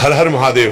हर हर महादेव।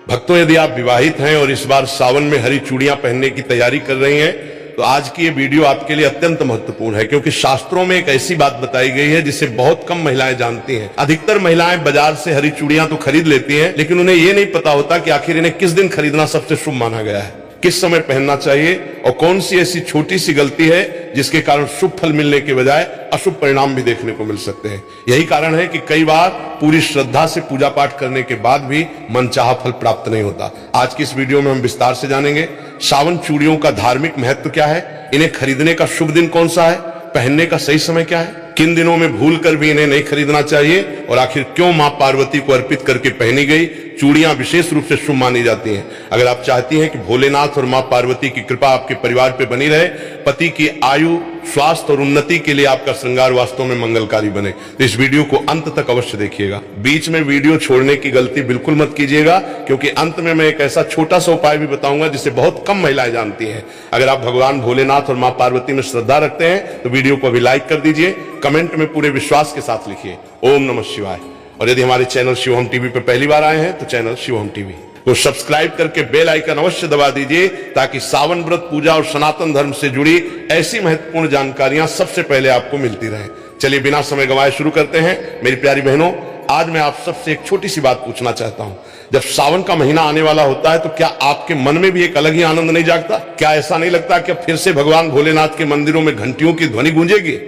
भक्तों, यदि आप विवाहित हैं और इस बार सावन में हरी चूड़ियां पहनने की तैयारी कर रही हैं तो आज की ये वीडियो आपके लिए अत्यंत महत्वपूर्ण है, क्योंकि शास्त्रों में एक ऐसी बात बताई गई है जिसे बहुत कम महिलाएं जानती हैं। अधिकतर महिलाएं बाजार से हरी चूड़ियां तो खरीद लेती हैं, लेकिन उन्हें यह नहीं पता होता कि आखिर इन्हें किस दिन खरीदना सबसे शुभ माना गया है, किस समय पहनना चाहिए और कौन सी ऐसी छोटी सी गलती है जिसके कारण शुभ फल मिलने के बजाय अशुभ परिणाम भी देखने को मिल सकते हैं। यही कारण है कि कई बार पूरी श्रद्धा से पूजा पाठ करने के बाद भी मनचाहा फल प्राप्त नहीं होता। आज की इस वीडियो में हम विस्तार से जानेंगे सावन चूड़ियों का धार्मिक महत्व क्या है, इन्हें खरीदने का शुभ दिन कौन सा है, पहनने का सही समय क्या है, किन दिनों में भूल कर भी इन्हें नहीं खरीदना चाहिए और आखिर क्यों मां पार्वती को अर्पित करके पहनी गई चूड़ियां विशेष रूप से शुभ मानी जाती हैं। अगर आप चाहती हैं कि भोलेनाथ और मां पार्वती की कृपा आपके परिवार पे बनी रहे, पति की आयु, स्वास्थ्य और उन्नति के लिए आपका श्रृंगार वास्तव में मंगलकारी बने, तो इस वीडियो को अंत तक अवश्य देखिएगा। बीच में वीडियो छोड़ने की गलती बिल्कुल मत कीजिएगा, क्योंकि अंत में मैं एक ऐसा छोटा सा उपाय भी बताऊंगा जिसे बहुत कम महिलाएं जानती हैं। अगर आप भगवान भोलेनाथ और मां पार्वती में श्रद्धा रखते हैं तो वीडियो को अभी लाइक कर दीजिए, कमेंट में पूरे विश्वास के साथ लिखिए ओम नमः शिवाय। और यदि हमारे चैनल शिवम टीवी पर पहली बार आए हैं तो चैनल शिवम टीवी को सब्सक्राइब करके बेल आइकन अवश्य दबा दीजिए, ताकि सावन व्रत, पूजा और सनातन धर्म से जुड़ी ऐसी महत्वपूर्ण जानकारियां सबसे पहले आपको मिलती रहें। चलिए बिना समय गंवाए शुरू करते हैं। मेरी प्यारी बहनों, आज मैं आप सबसे एक छोटी सी बात पूछना चाहता हूं। जब सावन का महीना आने वाला होता है तो क्या आपके मन में भी एक अलग ही आनंद नहीं जागता? क्या ऐसा नहीं लगता कि अब फिर से भगवान भोलेनाथ के मंदिरों में घंटियों की ध्वनि गूंजेगी,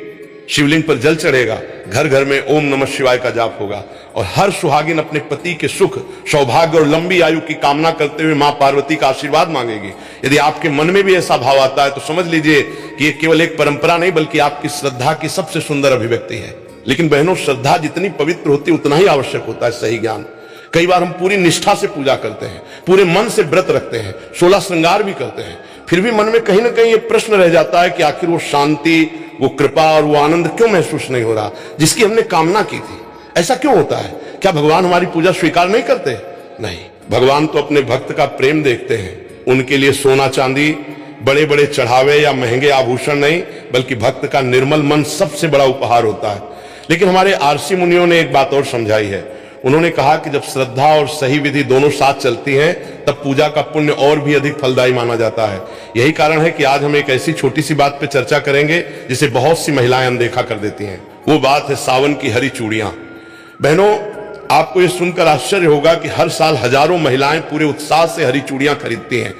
शिवलिंग पर जल चढ़ेगा, घर घर में ओम नमः शिवाय का जाप होगा और हर सुहागिन अपने पति के सुख, सौभाग्य और लंबी आयु की कामना करते हुए मां पार्वती का आशीर्वाद मांगेगी? यदि आपके मन में भी ऐसा भाव आता है तो समझ लीजिए कि ये केवल एक परंपरा नहीं बल्कि आपकी श्रद्धा की सबसे सुंदर अभिव्यक्ति है। लेकिन बहनों, श्रद्धा जितनी पवित्र होती है उतना ही आवश्यक होता है सही ज्ञान। कई बार हम पूरी निष्ठा से पूजा करते हैं, पूरे मन से व्रत रखते हैं, 16 श्रृंगार भी करते हैं, फिर भी मन में कहीं ना कहीं ये प्रश्न रह जाता है कि आखिर वो शांति, वो कृपा और वो आनंद क्यों महसूस नहीं हो रहा जिसकी हमने कामना की थी। ऐसा क्यों होता है? क्या भगवान हमारी पूजा स्वीकार नहीं करते? नहीं, भगवान तो अपने भक्त का प्रेम देखते हैं। उनके लिए सोना चांदी, बड़े बड़े चढ़ावे या महंगे आभूषण नहीं, बल्कि भक्त का निर्मल मन सबसे बड़ा उपहार होता है। लेकिन हमारे आरसी मुनियों ने एक बात और समझाई है। उन्होंने कहा कि जब श्रद्धा और सही विधि दोनों साथ चलती हैं तब पूजा का पुण्य और भी अधिक फलदायी माना जाता है। यही कारण है कि आज हम एक ऐसी छोटी सी बात पे चर्चा करेंगे जिसे बहुत सी महिलाएं अनदेखा कर देती हैं। वो बात है सावन की हरी चूड़ियां। बहनों, आपको ये सुनकर आश्चर्य होगा कि हर साल हजारों महिलाएं पूरे उत्साह से हरी चूड़ियां खरीदती हैं,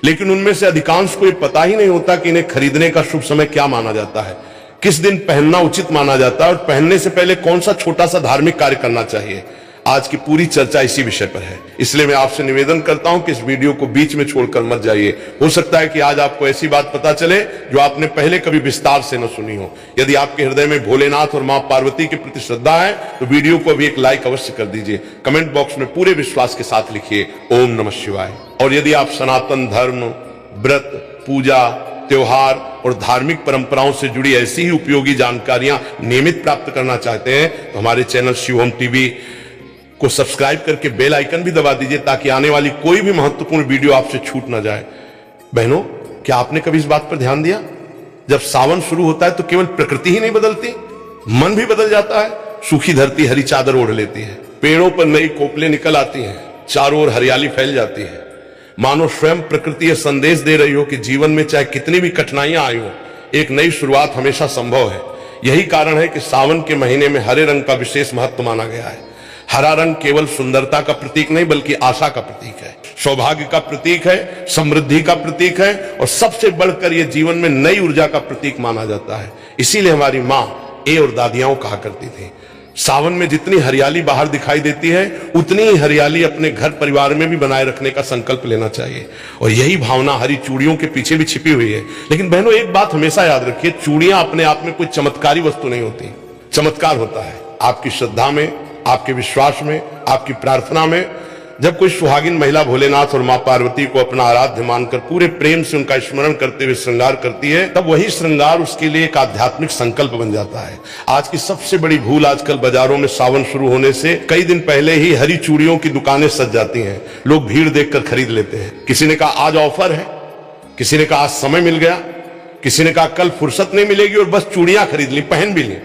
लेकिन उनमें से अधिकांश को ये पता ही नहीं होता कि इन्हें खरीदने का शुभ समय क्या माना जाता है, किस दिन पहनना उचित माना जाता है और पहनने से पहले कौन सा छोटा सा धार्मिक कार्य करना चाहिए। आज की पूरी चर्चा इसी विषय पर है, इसलिए मैं आपसे निवेदन करता हूं कि इस वीडियो को बीच में छोड़कर मत जाइए। हो सकता है कि आज आपको ऐसी बात पता चले जो आपने पहले कभी विस्तार से न सुनी हो। यदि आपके हृदय में भोलेनाथ और मां पार्वती के प्रति श्रद्धा है तो वीडियो को भी एक लाइक अवश्य कर दीजिए। कमेंट बॉक्स में पूरे विश्वास के साथ लिखिए ओम नमः शिवाय। और यदि आप सनातन धर्म, व्रत, पूजा, त्योहार और धार्मिक परंपराओं से जुड़ी ऐसी ही उपयोगी जानकारियां नियमित प्राप्त करना चाहते हैं तो हमारे चैनल शिवम टीवी को सब्सक्राइब करके बेल आइकन भी दबा दीजिए, ताकि आने वाली कोई भी महत्वपूर्ण वीडियो आपसे छूट ना जाए। बहनों, क्या आपने कभी इस बात पर ध्यान दिया, जब सावन शुरू होता है तो केवल प्रकृति ही नहीं बदलती, मन भी बदल जाता है। सूखी धरती हरी चादर ओढ़ लेती है, पेड़ों पर नई कोपलें निकल आती हैं, चारों ओर हरियाली फैल जाती है। मानो स्वयं प्रकृति यह संदेश दे रही हो कि जीवन में चाहे कितनी भी कठिनाइयां आई हो, एक नई शुरुआत हमेशा संभव है। यही कारण है कि सावन के महीने में हरे रंग का विशेष महत्व माना गया है। हरा रंग केवल सुंदरता का प्रतीक नहीं बल्कि आशा का प्रतीक है, सौभाग्य का प्रतीक है, समृद्धि का प्रतीक है और सबसे बढ़कर यह जीवन में नई ऊर्जा का प्रतीक माना जाता है। इसीलिए हमारी मां और दादियां कहा करती थी, सावन में जितनी हरियाली बाहर दिखाई देती है उतनी ही हरियाली अपने घर परिवार में भी बनाए रखने का संकल्प लेना चाहिए। और यही भावना हरी चूड़ियों के पीछे भी छिपी हुई है। लेकिन बहनों, एक बात हमेशा याद रखिए, चूड़ियां अपने आप में कोई चमत्कारी वस्तु नहीं होती। चमत्कार होता है आपकी श्रद्धा में, आपके विश्वास में, आपकी प्रार्थना में। जब कोई सुहागिन महिला भोलेनाथ और मां पार्वती को अपना आराध्य मानकर पूरे प्रेम से उनका स्मरण करते हुए श्रृंगार करती है, तब वही श्रृंगार उसके लिए एक आध्यात्मिक संकल्प बन जाता है। आज की सबसे बड़ी भूल, आजकल बाजारों में सावन शुरू होने से कई दिन पहले ही हरी चूड़ियों की दुकानें सज जाती हैं। लोग भीड़ देखकर खरीद लेते हैं। किसी ने कहा आज ऑफर है, किसी ने कहा आज समय मिल गया, किसी ने कहा कल फुर्सत नहीं मिलेगी और बस चूड़ियां खरीद ली, पहन भी ली।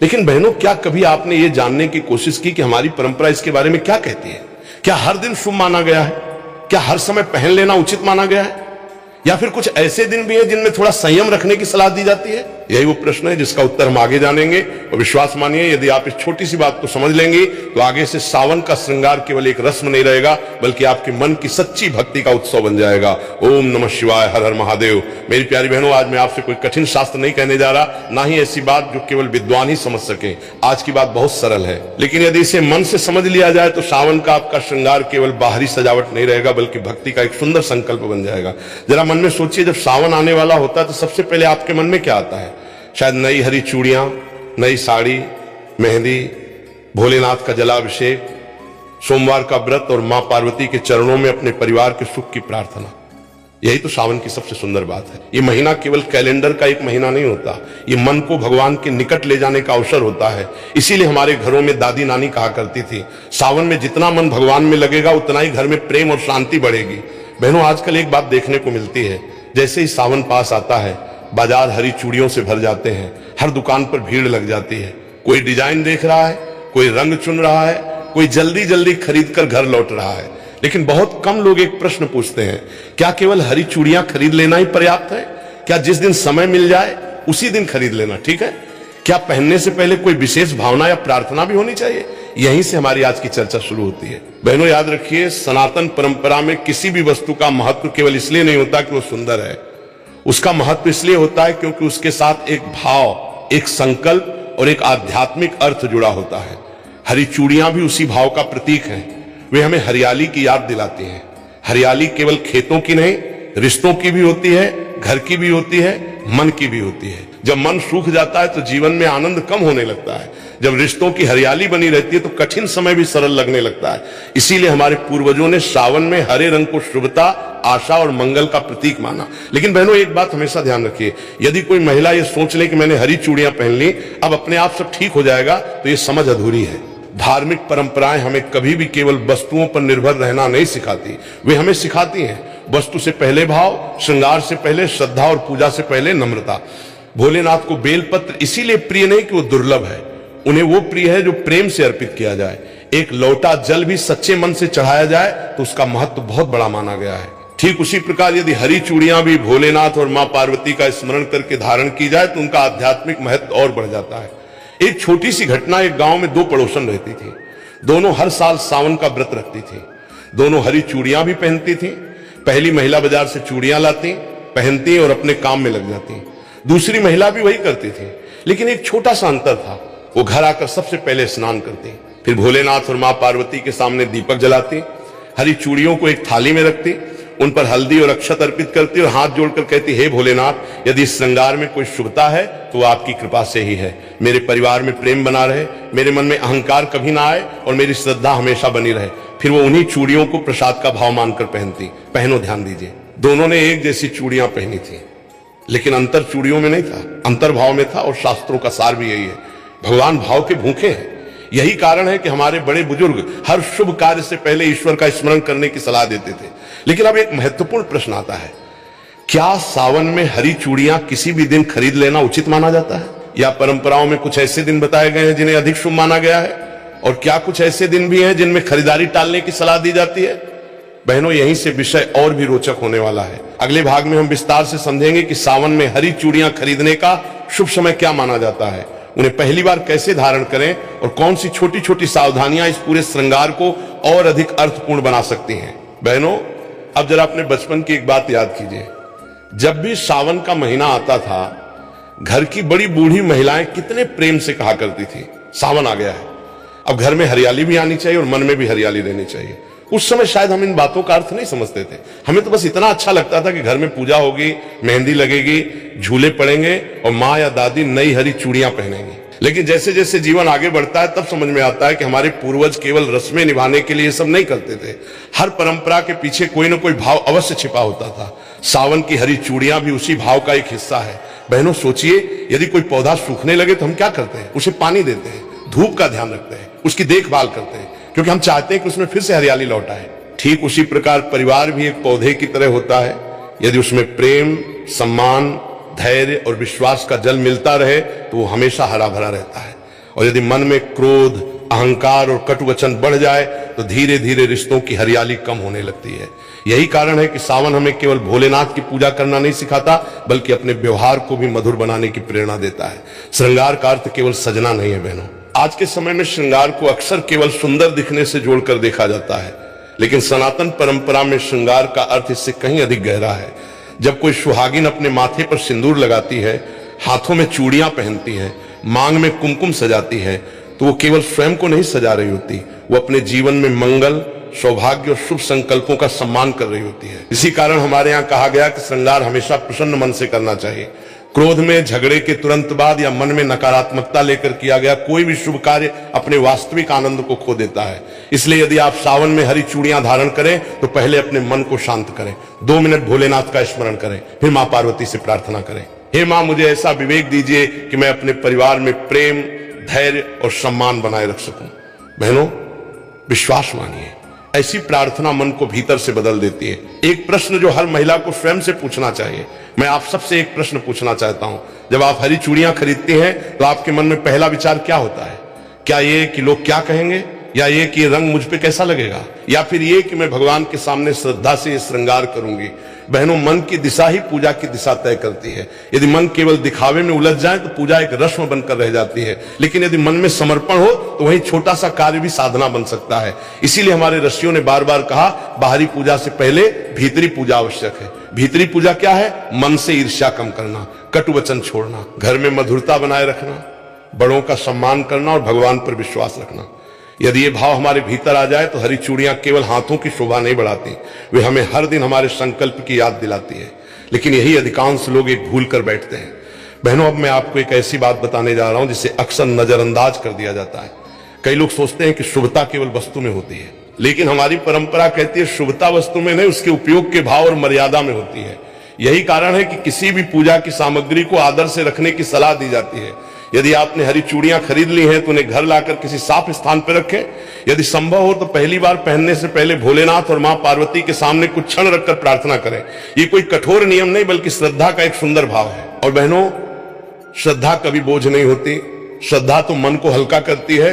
लेकिन बहनों, क्या कभी आपने ये जानने की कोशिश की कि हमारी परंपरा इसके बारे में क्या कहती है? क्या हर दिन शुभ माना गया है? क्या हर समय पहन लेना उचित माना गया है? या फिर कुछ ऐसे दिन भी हैं जिनमें थोड़ा संयम रखने की सलाह दी जाती है? यही वो प्रश्न है जिसका उत्तर हम आगे जानेंगे। और विश्वास मानिए, यदि आप इस छोटी सी बात को समझ लेंगे तो आगे से सावन का श्रृंगार केवल एक रस्म नहीं रहेगा, बल्कि आपके मन की सच्ची भक्ति का उत्सव बन जाएगा। ओम नमः शिवाय, हर हर महादेव। मेरी प्यारी बहनों, आज मैं आपसे कोई कठिन शास्त्र नहीं कहने जा रहा, ना ही ऐसी बात जो केवल विद्वान ही समझ सके। आज की बात बहुत सरल है, लेकिन यदि इसे मन से समझ लिया जाए तो सावन का आपका श्रृंगार केवल बाहरी सजावट नहीं रहेगा, बल्कि भक्ति का एक सुंदर संकल्प बन जाएगा। जरा मन में सोचिए, जब सावन आने वाला होता है तो सबसे पहले आपके मन में क्या आता है? शायद नई हरी चूड़ियां, नई साड़ी, मेहंदी, भोलेनाथ का जलाभिषेक, सोमवार का व्रत और मां पार्वती के चरणों में अपने परिवार के सुख की प्रार्थना। यही तो सावन की सबसे सुंदर बात है। ये महीना केवल कैलेंडर का एक महीना नहीं होता, ये मन को भगवान के निकट ले जाने का अवसर होता है। इसीलिए हमारे घरों में दादी नानी कहा करती थी, सावन में जितना मन भगवान में लगेगा उतना ही घर में प्रेम और शांति बढ़ेगी। बहनों, आजकल एक बात देखने को मिलती है, जैसे ही सावन पास आता है बाजार हरी चूड़ियों से भर जाते हैं, हर दुकान पर भीड़ लग जाती है। कोई डिजाइन देख रहा है, कोई रंग चुन रहा है, कोई जल्दी जल्दी खरीद कर घर लौट रहा है। लेकिन बहुत कम लोग एक प्रश्न पूछते हैं, क्या केवल हरी चूड़ियां खरीद लेना ही पर्याप्त है? क्या जिस दिन समय मिल जाए उसी दिन खरीद लेना ठीक है? क्या पहनने से पहले कोई विशेष भावना या प्रार्थना भी होनी चाहिए? यहीं से हमारी आज की चर्चा शुरू होती है। बहनों, याद रखिए, सनातन परंपरा में किसी भी वस्तु का महत्व केवल इसलिए नहीं होता कि वो सुंदर है, उसका महत्व इसलिए होता है क्योंकि उसके साथ एक भाव, एक संकल्प और एक आध्यात्मिक अर्थ जुड़ा होता है। हरी चूड़ियां भी उसी भाव का प्रतीक हैं। वे हमें हरियाली की याद दिलाती हैं। हरियाली केवल खेतों की नहीं, रिश्तों की भी होती है, घर की भी होती है, मन की भी होती है। जब मन सूख जाता है तो जीवन में आनंद कम होने लगता है। जब रिश्तों की हरियाली बनी रहती है तो कठिन समय भी सरल लगने लगता है। इसीलिए हमारे पूर्वजों ने सावन में हरे रंग को शुभता, आशा और मंगल का प्रतीक माना। लेकिन बहनों, एक बात हमेशा ध्यान रखिए, यदि कोई महिला ये सोच ले कि मैंने हरी चूड़ियां पहन ली, अब अपने आप सब ठीक हो जाएगा, तो ये समझ अधूरी है। धार्मिक परंपराएं हमें कभी भी केवल वस्तुओं पर निर्भर रहना नहीं सिखाती, वे हमें सिखाती हैं वस्तु से पहले भाव, श्रृंगार से पहले श्रद्धा और पूजा से पहले नम्रता। भोलेनाथ को बेलपत्र इसीलिए प्रिय नहीं कि वो दुर्लभ है, उन्हें वो प्रिय है जो प्रेम से अर्पित किया जाए। एक लोटा जल भी सच्चे मन से चढ़ाया जाए तो उसका महत्व बहुत बड़ा माना गया है। ठीक उसी प्रकार यदि हरी चूड़ियां भी भोलेनाथ और मां पार्वती का स्मरण करके धारण की जाए तो उनका आध्यात्मिक महत्व और बढ़ जाता है। एक छोटी सी घटना, एक गांव में दो पड़ोसन रहती थी। दोनों हर साल सावन का व्रत रखती थी। दोनों हरी चूड़ियां भी पहनती थी। पहली महिला बाजार से चूड़ियां लाती, पहनती और अपने काम में लग जाती। दूसरी महिला भी वही करती थी, लेकिन एक छोटा सा अंतर था, वो घर आकर सबसे पहले स्नान करती, फिर भोलेनाथ और मां पार्वती के सामने दीपक जलाती, हरी चूड़ियों को एक थाली में रखती, उन पर हल्दी और अक्षत अर्पित करती और हाथ जोड़कर कहती, हे भोलेनाथ, यदि इस श्रृंगार में कोई शुभता है तो वो आपकी कृपा से ही है। मेरे परिवार में प्रेम बना रहे, मेरे मन में अहंकार कभी ना आए और मेरी श्रद्धा हमेशा बनी रहे। फिर वो उन्हीं चूड़ियों को प्रसाद का भाव मानकर पहनती। पहनो, ध्यान दीजिए, दोनों ने एक जैसी चूड़ियां पहनी थी, लेकिन अंतर चूड़ियों में नहीं था, अंतर भाव में था। और शास्त्रों का सार भी यही है, भगवान भाव के भूखे हैं। यही कारण है कि हमारे बड़े बुजुर्ग हर शुभ कार्य से पहले ईश्वर का स्मरण करने की सलाह देते थे। लेकिन अब एक महत्वपूर्ण प्रश्न आता है, क्या सावन में हरी चूड़ियां किसी भी दिन खरीद लेना उचित माना जाता है? या परंपराओं में कुछ ऐसे दिन बताए गए हैं जिन्हें अधिक शुभ माना गया है? और क्या कुछ ऐसे दिन भी हैं जिनमें खरीदारी टालने की सलाह दी जाती है? बहनों, यहीं से विषय और भी रोचक होने वाला है। अगले भाग में हम विस्तार से समझेंगे कि सावन में हरी चूड़ियां खरीदने का शुभ समय क्या माना जाता है, उन्हें पहली बार कैसे धारण करें और कौन सी छोटी छोटी सावधानियां इस पूरे श्रृंगार को और अधिक अर्थपूर्ण बना सकती हैं। बहनों, अब जरा अपने बचपन की एक बात याद कीजिए। जब भी सावन का महीना आता था, घर की बड़ी बूढ़ी महिलाएं कितने प्रेम से कहा करती थी, सावन आ गया है, अब घर में हरियाली भी आनी चाहिए और मन में भी हरियाली रहनी चाहिए। उस समय शायद हम इन बातों का अर्थ नहीं समझते थे। हमें तो बस इतना अच्छा लगता था कि घर में पूजा होगी, मेहंदी लगेगी, झूले पड़ेंगे और माँ या दादी नई हरी चूड़ियां पहनेंगी। लेकिन जैसे जैसे जीवन आगे बढ़ता है तब समझ में आता है कि हमारे पूर्वज केवल रस्में निभाने के लिए सब नहीं करते थे। हर परंपरा के पीछे कोई ना कोई भाव अवश्य छिपा होता था। सावन की हरी चूड़ियां भी उसी भाव का एक हिस्सा है। बहनों, सोचिए, यदि कोई पौधा सूखने लगे तो हम क्या करते हैं? उसे पानी देते हैं, धूप का ध्यान रखते हैं, उसकी देखभाल करते हैं, क्योंकि हम चाहते हैं कि उसमें फिर से हरियाली लौट आए। ठीक उसी प्रकार परिवार भी एक पौधे की तरह होता है। यदि उसमें प्रेम, सम्मान, धैर्य और विश्वास का जल मिलता रहे तो वो हमेशा हरा भरा रहता है। और यदि मन में क्रोध, अहंकार और कटु वचन बढ़ जाए तो धीरे धीरे रिश्तों की हरियाली कम होने लगती है। यही कारण है कि सावन हमें केवल भोलेनाथ की पूजा करना नहीं सिखाता, बल्कि अपने व्यवहार को भी मधुर बनाने की प्रेरणा देता है। श्रृंगार का अर्थ केवल सजना नहीं है बहनों। आज के समय में श्रृंगार को अक्सर केवल सुंदर दिखने से जोड़कर देखा जाता है, लेकिन सनातन परंपरा में श्रृंगार का अर्थ इससे कहीं अधिक गहरा है। जब कोई सुहागिन अपने माथे पर सिंदूर लगाती है, हाथों में चूड़ियां पहनती है, मांग में कुमकुम सजाती है, तो वो केवल स्वयं को नहीं सजा रही होती, वो अपने जीवन में मंगल, सौभाग्य और शुभ संकल्पों का सम्मान कर रही होती है। इसी कारण हमारे यहाँ कहा गया कि श्रृंगार हमेशा प्रसन्न मन से करना चाहिए। क्रोध में, झगड़े के तुरंत बाद या मन में नकारात्मकता लेकर किया गया कोई भी शुभ कार्य अपने वास्तविक आनंद को खो देता है। इसलिए यदि आप सावन में हरी चूड़ियां धारण करें तो पहले अपने मन को शांत करें, 2 मिनट भोलेनाथ का स्मरण करें, फिर मां पार्वती से प्रार्थना करें, हे मां मुझे ऐसा विवेक दीजिए कि मैं अपने परिवार में प्रेम, धैर्य और सम्मान बनाए रख सकूं। बहनों, विश्वास मानिए, ऐसी प्रार्थना मन को भीतर से बदल देती है। एक प्रश्न जो हर महिला को स्वयं से पूछना चाहिए, मैं आप सबसे एक प्रश्न पूछना चाहता हूं। जब आप हरी चूड़ियां खरीदती हैं तो आपके मन में पहला विचार क्या होता है? क्या ये कि लोग क्या कहेंगे, या ये कि ये रंग मुझ पे कैसा लगेगा, या फिर ये कि मैं भगवान के सामने श्रद्धा से ये श्रृंगार करूंगी? बहनों, मन की दिशा ही पूजा की दिशा तय करती है। यदि मन केवल दिखावे में उलझ जाए तो पूजा एक रस्म बनकर रह जाती है, लेकिन यदि मन में समर्पण हो तो वही छोटा सा कार्य भी साधना बन सकता है। इसीलिए हमारे ऋषियों ने बार बार कहा, बाहरी पूजा से पहले भीतरी पूजा आवश्यक है। भीतरी पूजा क्या है? मन से ईर्ष्या कम करना, कटु वचन छोड़ना, घर में मधुरता बनाए रखना, बड़ों का सम्मान करना और भगवान पर विश्वास रखना। यदि ये भाव हमारे भीतर आ जाए तो हरी चूड़ियां केवल हाथों की शोभा नहीं बढ़ाती, वे हमें हर दिन हमारे संकल्प की याद दिलाती है। लेकिन यही अधिकांश लोग एक भूल कर बैठते हैं। बहनों, अब मैं आपको एक ऐसी बात बताने जा रहा हूं जिसे अक्सर नजरअंदाज कर दिया जाता है। कई लोग सोचते हैं कि शुभता केवल वस्तु में होती है, लेकिन हमारी परंपरा कहती है शुभता वस्तु में नहीं, उसके उपयोग के भाव और मर्यादा में होती है। यही कारण है कि किसी भी पूजा की सामग्री को आदर से रखने की सलाह दी जाती है। यदि आपने हरी चूड़ियां खरीद ली हैं तो उन्हें घर लाकर किसी साफ स्थान पर रखें। यदि संभव हो तो पहली बार पहनने से पहले भोलेनाथ और मां पार्वती के सामने कुछ क्षण रखकर प्रार्थना करें। ये कोई कठोर नियम नहीं, बल्कि श्रद्धा का एक सुंदर भाव है। और बहनों, श्रद्धा कभी बोझ नहीं होती, श्रद्धा तो मन को हल्का करती है।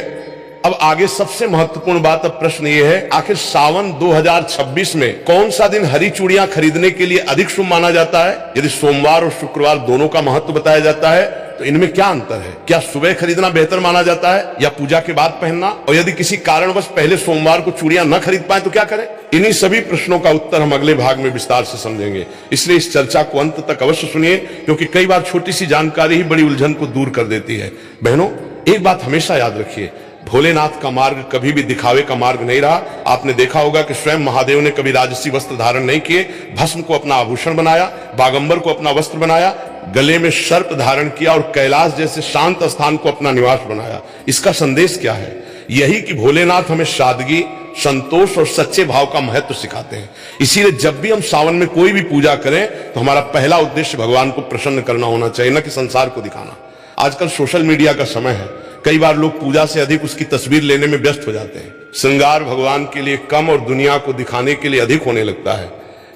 अब आगे सबसे महत्वपूर्ण बात, अब प्रश्न ये है, आखिर सावन 2026 में कौन सा दिन हरी चूड़ियां खरीदने के लिए अधिक शुभ माना जाता है? यदि सोमवार और शुक्रवार दोनों का महत्व बताया जाता है तो इनमें क्या अंतर है? क्या सुबह खरीदना बेहतर माना जाता है या पूजा के बाद पहनना? और यदि किसी कारणवश पहले सोमवार को चूड़ियां न खरीद पाए तो क्या करें? इन्हीं सभी प्रश्नों का उत्तर हम अगले भाग में विस्तार से समझेंगे। इसलिए इस चर्चा को अंत तक अवश्य सुनिए, क्योंकि कई बार छोटी सी जानकारी ही बड़ी उलझन को दूर कर देती है। बहनों, एक बात हमेशा याद रखिए, भोलेनाथ का मार्ग कभी भी दिखावे का मार्ग नहीं रहा। आपने देखा होगा कि स्वयं महादेव ने कभी राजसी वस्त्र धारण नहीं किए, भस्म को अपना आभूषण बनाया, बागंबर को अपना वस्त्र बनाया, गले में सर्प धारण किया और कैलाश जैसे शांत स्थान को अपना निवास बनाया। इसका संदेश क्या है? यही कि भोलेनाथ हमें सादगी, संतोष और सच्चे भाव का महत्व सिखाते हैं। इसीलिए जब भी हम सावन में कोई भी पूजा करें तो हमारा पहला उद्देश्य भगवान को प्रसन्न करना होना चाहिए, न कि संसार को दिखाना। आजकल सोशल मीडिया का समय है, कई बार लोग पूजा से अधिक उसकी तस्वीर लेने में व्यस्त हो जाते हैं। श्रृंगार भगवान के लिए कम और दुनिया को दिखाने के लिए अधिक होने लगता है।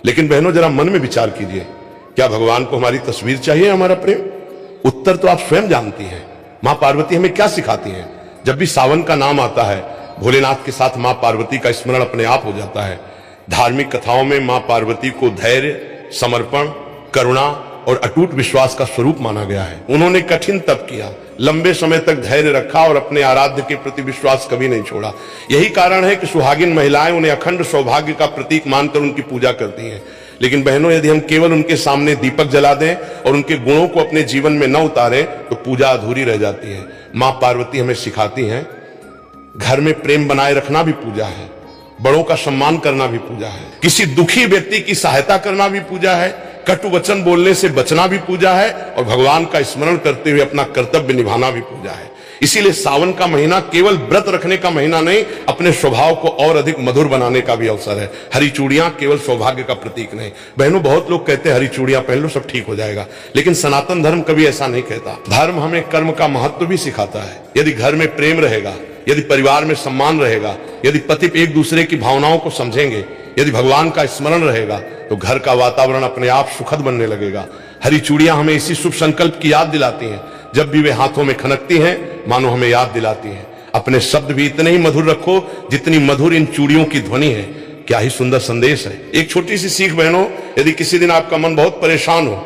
लेकिन बहनों, जरा मन में विचार कीजिए, क्या भगवान को हमारी तस्वीर चाहिए, हमारा प्रेम? उत्तर तो आप स्वयं जानती हैं। मां पार्वती हमें क्या सिखाती हैं? जब भी सावन का नाम आता है, भोलेनाथ के साथ मां पार्वती का स्मरण अपने आप हो जाता है। धार्मिक कथाओं में मां पार्वती को धैर्य, समर्पण, करुणा और अटूट विश्वास का स्वरूप माना गया है। उन्होंने कठिन तप किया, लंबे समय तक धैर्य रखा और अपने आराध्य के प्रति विश्वास कभी नहीं छोड़ा। यही कारण है कि सुहागिन महिलाएं उन्हें अखंड सौभाग्य का प्रतीक मानकर उनकी पूजा करती हैं। लेकिन बहनों, यदि हम केवल उनके सामने दीपक जला दें और उनके गुणों को अपने जीवन में न उतारें तो पूजा अधूरी रह जाती है। मां पार्वती हमें सिखाती हैं, घर में प्रेम बनाए रखना भी पूजा है, बड़ों का सम्मान करना भी पूजा है, किसी दुखी व्यक्ति की सहायता करना भी पूजा है, कटु वचन बोलने से बचना भी पूजा है और भगवान का स्मरण करते हुए अपना कर्तव्य निभाना भी पूजा है। इसीलिए सावन का महीना केवल व्रत रखने का महीना नहीं, अपने स्वभाव को और अधिक मधुर बनाने का भी अवसर है। हरी चूड़ियां केवल सौभाग्य का प्रतीक नहीं। बहनों, बहुत लोग कहते हैं हरी चूड़ियां पहन लो सब ठीक हो जाएगा, लेकिन सनातन धर्म कभी ऐसा नहीं कहता। धर्म हमें कर्म का महत्व भी सिखाता है। यदि घर में प्रेम रहेगा, यदि परिवार में सम्मान रहेगा, यदि पति एक दूसरे की भावनाओं को समझेंगे, यदि भगवान का स्मरण रहेगा तो घर का वातावरण अपने आप सुखद बनने लगेगा। हरी चूड़ियां हमें इसी शुभ संकल्प की याद दिलाती हैं। जब भी वे हाथों में खनकती हैं मानो हमें याद दिलाती हैं। अपने शब्द भी इतने ही मधुर रखो जितनी मधुर इन चूड़ियों की ध्वनि है। क्या ही सुंदर संदेश है। एक छोटी सी सीख बहनों, यदि किसी दिन आपका मन बहुत परेशान हो,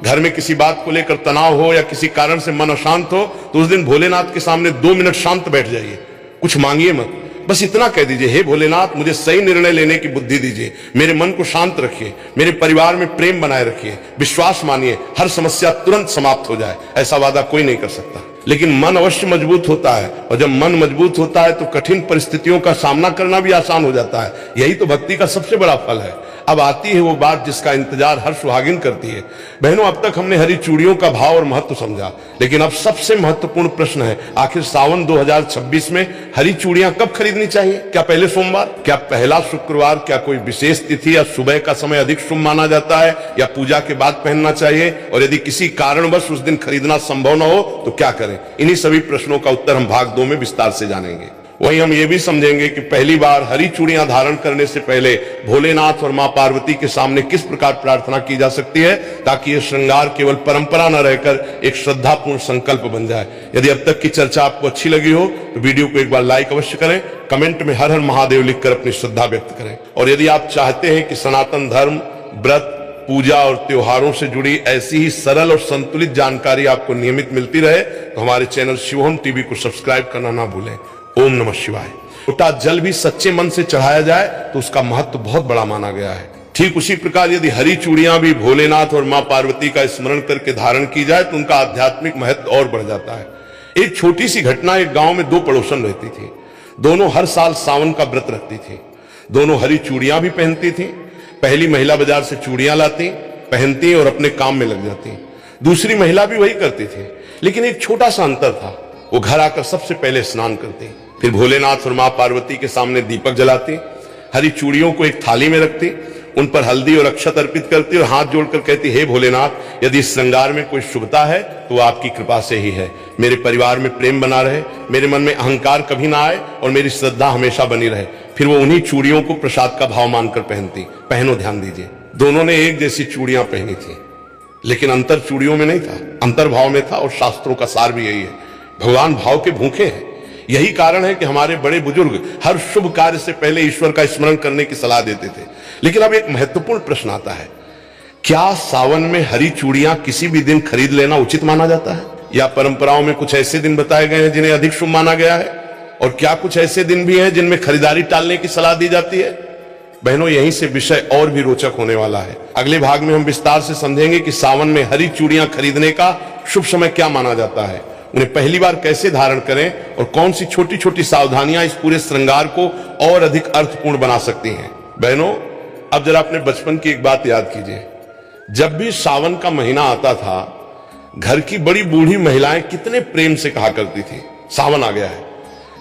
घर में किसी बात को लेकर तनाव हो या किसी कारण से मन अशांत हो, तो उस दिन भोलेनाथ के सामने 2 मिनट शांत बैठ जाइए। कुछ मांगिए मत, बस इतना कह दीजिए, हे भोलेनाथ मुझे सही निर्णय लेने की बुद्धि दीजिए, मेरे मन को शांत रखिए, मेरे परिवार में प्रेम बनाए रखिए, विश्वास मानिए, हर समस्या तुरंत समाप्त हो जाए। ऐसा वादा कोई नहीं कर सकता, लेकिन मन अवश्य मजबूत होता है, और जब मन मजबूत होता है तो कठिन परिस्थितियों का सामना करना भी आसान हो जाता है। यही तो भक्ति का सबसे बड़ा फल है। अब आती है वो बात जिसका इंतजार हर सुहागिन करती है। बहनों, अब तक हमने हरी चूड़ियों का भाव और महत्व समझा, लेकिन अब सबसे महत्वपूर्ण प्रश्न है, आखिर सावन 2026 में हरी चूड़ियां कब खरीदनी चाहिए? क्या पहले सोमवार, क्या पहला शुक्रवार, क्या कोई विशेष तिथि या सुबह का समय अधिक शुभ माना जाता है, या पूजा के बाद पहनना चाहिए? और यदि किसी कारणवश उस दिन खरीदना संभव न हो तो क्या करें? इन्हीं सभी प्रश्नों का उत्तर हम भाग 2 में विस्तार से जानेंगे। वहीं हम ये भी समझेंगे कि पहली बार हरी चूड़ियां धारण करने से पहले भोलेनाथ और मां पार्वती के सामने किस प्रकार प्रार्थना की जा सकती है, ताकि यह श्रृंगार केवल परंपरा न रहकर एक श्रद्धापूर्ण संकल्प बन जाए। यदि अब तक की चर्चा आपको अच्छी लगी हो तो वीडियो को एक बार लाइक अवश्य करें, कमेंट में हर हर महादेव लिखकर अपनी श्रद्धा व्यक्त करें। और यदि आप चाहते हैं कि सनातन धर्म, व्रत, पूजा और त्योहारों से जुड़ी ऐसी ही सरल और संतुलित जानकारी आपको नियमित मिलती रहे, तो हमारे चैनल शिवहम टीवी को सब्सक्राइब करना ना भूलें। ओम नमः शिवाय। लोटा जल भी सच्चे मन से चढ़ाया जाए तो उसका महत्व बहुत बड़ा माना गया है। ठीक उसी प्रकार यदि हरी चूड़ियां भी भोलेनाथ और मां पार्वती का स्मरण करके धारण की जाए तो उनका आध्यात्मिक महत्व और बढ़ जाता है। एक छोटी सी घटना, एक गांव में 2 पड़ोसन रहती थी। दोनों हर साल सावन का व्रत रखती थी। दोनों हरी चूड़ियां भी पहनती थी। पहली महिला बाजार से चूड़ियां लाती, पहनती और अपने काम में लग जाती। दूसरी महिला भी वही करती थी, लेकिन एक छोटा सा अंतर था, वो घर आकर सबसे पहले स्नान करती, फिर भोलेनाथ और मां पार्वती के सामने दीपक जलाती, हरी चूड़ियों को एक थाली में रखती, उन पर हल्दी और अक्षत अर्पित करती और हाथ जोड़कर कहती, हे भोलेनाथ, यदि इस श्रृंगार में कोई शुभता है तो वो आपकी कृपा से ही है। मेरे परिवार में प्रेम बना रहे, मेरे मन में अहंकार कभी ना आए और मेरी श्रद्धा हमेशा बनी रहे। फिर वो उन्हीं चूड़ियों को प्रसाद का भाव मानकर पहनती। पहनो, ध्यान दीजिए, दोनों ने एक जैसी चूड़ियां पहनी थी, लेकिन अंतर चूड़ियों में नहीं था, अंतर भाव में था। और शास्त्रों का सार भी यही है, भगवान भाव के भूखे हैं। यही कारण है कि हमारे बड़े बुजुर्ग हर शुभ कार्य से पहले ईश्वर का स्मरण करने की सलाह देते थे। लेकिन अब एक महत्वपूर्ण प्रश्न आता है, क्या सावन में हरी चूड़ियां किसी भी दिन खरीद लेना उचित माना जाता है, या परंपराओं में कुछ ऐसे दिन बताए गए हैं जिन्हें अधिक शुभ माना गया है, और क्या कुछ ऐसे दिन भी हैं जिनमें खरीदारी टालने की सलाह दी जाती है? बहनों, यहीं से विषय और भी रोचक होने वाला है। अगले भाग में हम विस्तार से समझेंगे कि सावन में हरी चूड़ियां खरीदने का शुभ समय क्या माना जाता है, उन्हें पहली बार कैसे धारण करें, और कौन सी छोटी छोटी सावधानियां इस पूरे श्रृंगार को और अधिक अर्थपूर्ण बना सकती हैं। बहनों, अब जरा अपने बचपन की एक बात याद कीजिए। जब भी सावन का महीना आता था, घर की बड़ी बूढ़ी महिलाएं कितने प्रेम से कहा करती थी, सावन आ गया है,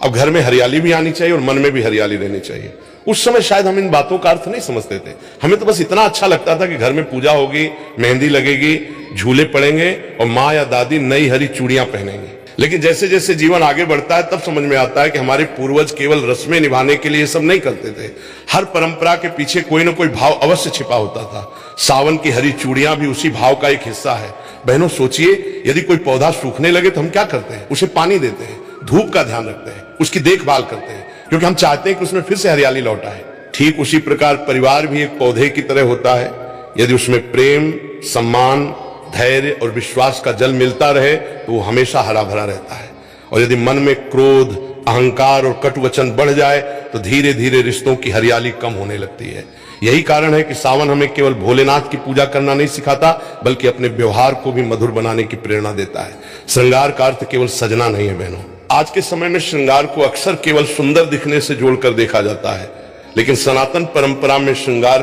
अब घर में हरियाली भी आनी चाहिए और मन में भी हरियाली रहनी चाहिए। उस समय शायद हम इन बातों का अर्थ नहीं समझते थे। हमें तो बस इतना अच्छा लगता था कि घर में पूजा होगी, मेहंदी लगेगी, झूले पड़ेंगे और माँ या दादी नई हरी चूड़ियां पहनेंगी। लेकिन जैसे जैसे जीवन आगे बढ़ता है तब समझ में आता है कि हमारे पूर्वज केवल रस्में निभाने के लिए सब नहीं करते थे। हर परंपरा के पीछे कोई ना कोई भाव अवश्य छिपा होता था। सावन की हरी चूड़ियां भी उसी भाव का एक हिस्सा है। बहनों, सोचिए, यदि कोई पौधा सूखने लगे तो हम क्या करते हैं? उसे पानी देते हैं, धूप का ध्यान रखते हैं, उसकी देखभाल करते हैं, क्योंकि हम चाहते हैं कि उसमें फिर से हरियाली लौट आए। ठीक उसी प्रकार परिवार भी एक पौधे की तरह होता है। यदि उसमें प्रेम, सम्मान, धैर्य और विश्वास का जल मिलता रहे तो वो हमेशा हरा भरा रहता है। और यदि मन में क्रोध, अहंकार और कटु वचन बढ़ जाए तो धीरे धीरे रिश्तों की हरियाली कम होने लगती है। यही कारण है कि सावन हमें केवल भोलेनाथ की पूजा करना नहीं सिखाता, बल्कि अपने व्यवहार को भी मधुर बनाने की प्रेरणा देता है। श्रृंगार का अर्थ केवल सजना नहीं है बहनों। आज के समय में श्रृंगार को अक्सर केवल सुंदर दिखने से जोड़कर देखा जाता है, लेकिन सनातन परंपरा में श्रृंगार